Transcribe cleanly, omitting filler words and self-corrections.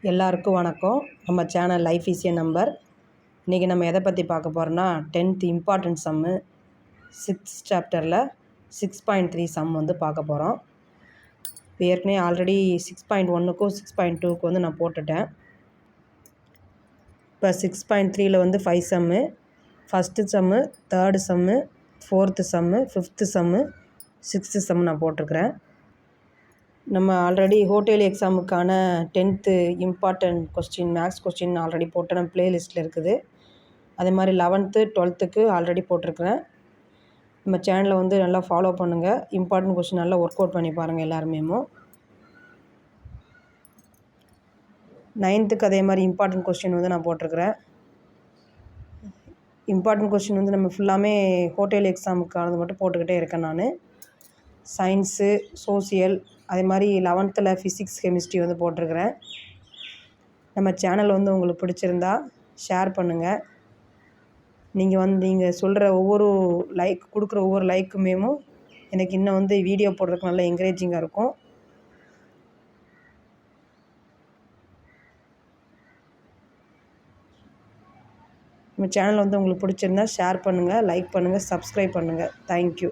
எல்லாருக்கும் வணக்கம். நம்ம channel life is a number. இன்றைக்கி நம்ம எதை பற்றி பார்க்க போகிறோன்னா 10th இம்பார்ட்டன்ட் சம்மு 6th சாப்டரில் 6.3 சம் வந்து பார்க்க போகிறோம். இப்போ ஏற்கனவே ஆல்ரெடி 6.1க்கும் 6.2க்கு வந்து நான் போட்டுட்டேன். இப்போ 6.3ல் வந்து 5 சம்மு, ஃபஸ்ட்டு சம்மு, தேர்டு சம்மு, 4th சம்மு, 5th சம்மு, 6th சம்மு நான் போட்டிருக்கிறேன். நம்ம ஆல்ரெடி ஹோட்டல் எக்ஸாமுக்கான 10th important question maths question already போட்டு நம்ம ப்ளேலிஸ்ட்டில் இருக்குது. அதே மாதிரி 11th 12க்கு ஆல்ரெடி போட்டிருக்கிறேன். நம்ம சேனலை வந்து நல்லா ஃபாலோ பண்ணுங்கள். இம்பார்ட்டன்ட் கொஸ்டின் நல்லா ஒர்க் அவுட் பண்ணி பாருங்கள் எல்லாருமே. 9th அதே மாதிரி இம்பார்ட்டன்ட் கொஸ்டின் வந்து நான் போட்டிருக்கிறேன். இம்பார்ட்டன்ட் கொஸ்டின் வந்து நம்ம ஃபுல்லாமே ஹோட்டல் எக்ஸாமுக்கானது மட்டும் போட்டுக்கிட்டே இருக்கேன் நான். சயின்ஸு, சோசியல், அதே மாதிரி 11th ஃபிசிக்ஸ், கெமிஸ்ட்ரி வந்து போட்டிருக்கிறேன். நம்ம சேனல் வந்து உங்களுக்கு பிடிச்சிருந்தா ஷேர் பண்ணுங்கள். நீங்கள் சொல்கிற ஒவ்வொரு கொடுக்குற ஒவ்வொரு லைக்குமே எனக்கு இன்னும் வந்து வீடியோ போடுறதுக்கு நல்லா என்கரேஜிங்காக இருக்கும். நம்ம சேனல் வந்து உங்களுக்கு பிடிச்சிருந்தா ஷேர் பண்ணுங்கள், லைக் பண்ணுங்கள், சப்ஸ்கிரைப் பண்ணுங்கள். தேங்க்யூ.